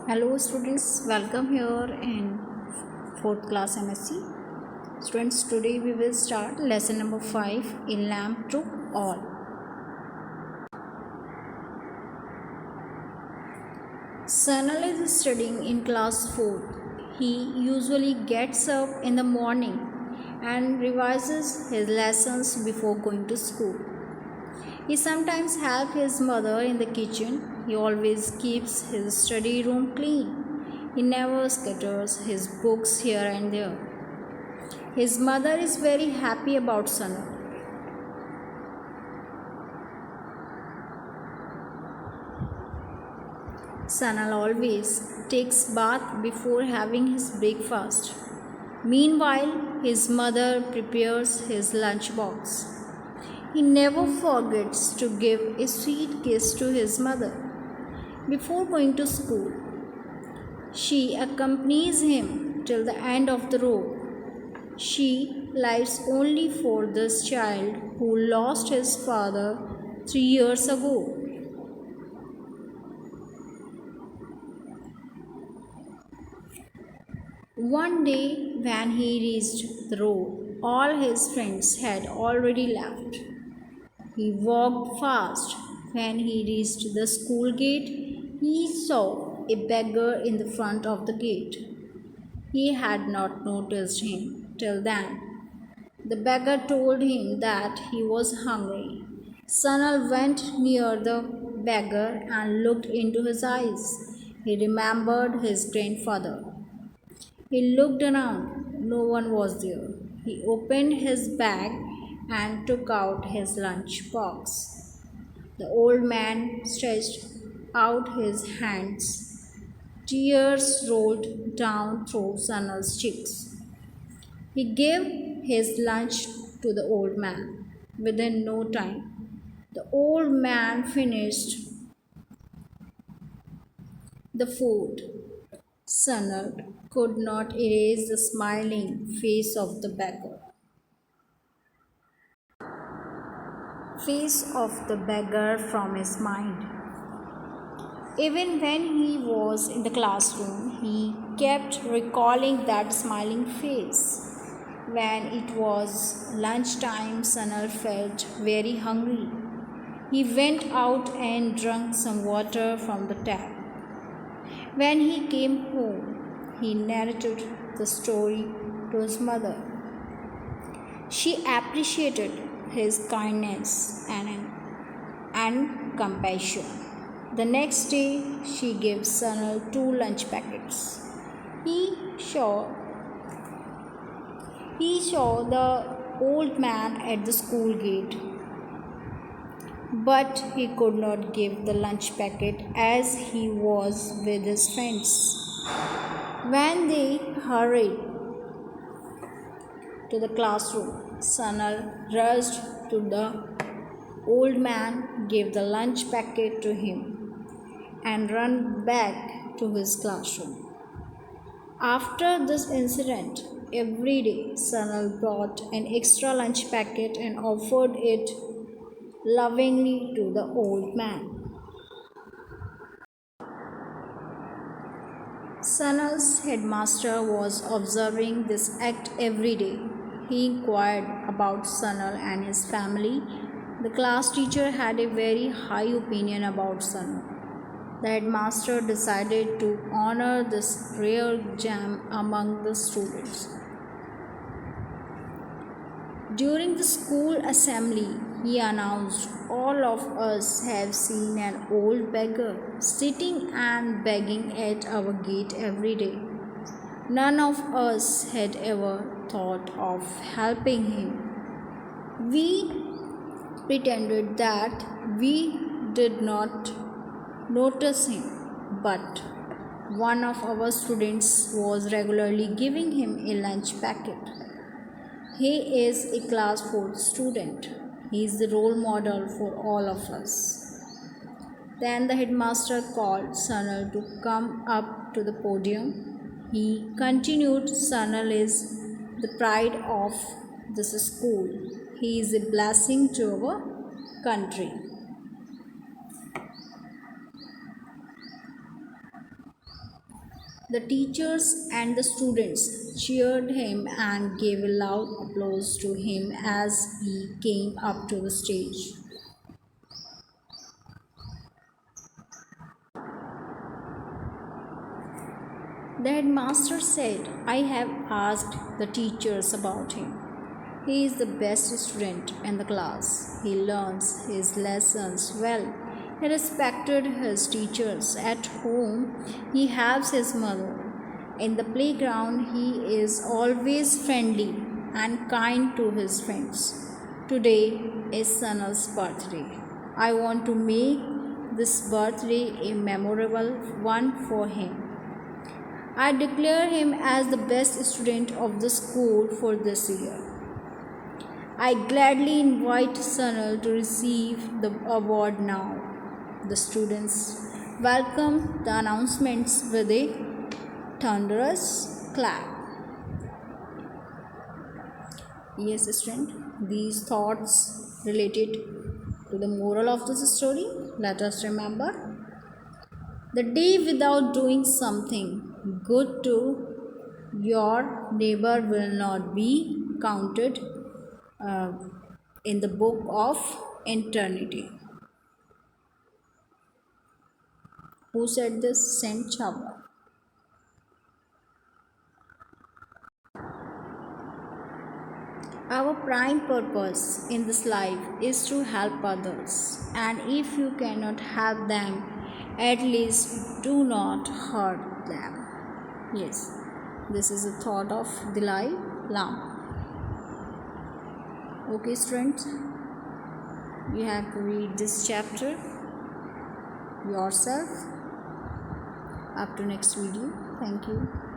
Hello students, welcome here in 4th class MSc. Students, today we will start lesson number 5 in lamp to all. Sanal is studying in class 4. He usually gets up in the morning and revises his lessons before going to school. He sometimes helps his mother in the kitchen. He always keeps his study room clean. He never scatters his books here and there. His mother is very happy about Sanal. Sanal always takes bath before having his breakfast. Meanwhile, his mother prepares his lunch box. He never forgets to give a sweet kiss to his mother before going to school. She accompanies him till the end of the road. She lives only for this child who lost his father 3 years ago. One day, when he reached the road, all his friends had already left. He walked fast. When he reached the school gate, he saw a beggar in the front of the gate. He had not noticed him till then. The beggar told him that he was hungry. Sanal went near the beggar and looked into his eyes. He remembered his grandfather. He looked around. No one was there. He opened his bag and took out his lunch box. The old man stretched out his hands. Tears rolled down through Sanal's cheeks. He gave his lunch to the old man. Within no time, the old man finished the food. Sanal could not erase the smiling face of the beggar. From his mind. Even when he was in the classroom, he kept recalling that smiling face. When it was lunchtime, Sanal felt very hungry. He went out and drank some water from the tap. When he came home, he narrated the story to his mother. She appreciated his kindness and compassion. The next day, she gave Sanal 2 lunch packets. He saw he saw the old man at the school gate, but he could not give the lunch packet as he was with his friends. When they hurried to the classroom, Sanal rushed to the old man, gave the lunch packet to him, and ran back to his classroom. After this incident, every day Sanal brought an extra lunch packet and offered it lovingly to the old man. Sanal's headmaster was observing this act every day. He inquired about Sanal and his family. The class teacher had a very high opinion about Sanal. The headmaster decided to honor this rare gem among the students. During the school assembly, he announced, "All of us have seen an old beggar sitting and begging at our gate every day. None of us had ever thought of helping him. We pretended that we did not notice him, but one of our students was regularly giving him a lunch packet. He is a class 4 student. He is the role model for all of us." Then the headmaster called Sanal to come up to the podium. He continued, "Sanal is the pride of this school. He is a blessing to our country." The teachers and the students cheered him and gave a loud applause to him as he came up to the stage. The headmaster said, I have asked the teachers about him. He is the best student in the class. He learns his lessons well. He respected his teachers. At home, he helps his mother. In the playground, he is always friendly and kind to his friends. Today is Sanal's birthday. I want to make this birthday a memorable one for him. I declare him as the best student of the school for this year. I gladly invite Sanal to receive the award now. The students welcomed the announcements with a thunderous clap. Yes, student, these thoughts related to the moral of this story. Let us remember the day without doing something good to your neighbor will not be counted uh, in the book of eternity. Who said this? Saint Chava. Our prime purpose in this life is to help others, and if you cannot help them, at least do not hurt them. Yes, this is a thought of Dalai Lama. Okay, students, you have to read this chapter yourself. Up to next video. Thank you.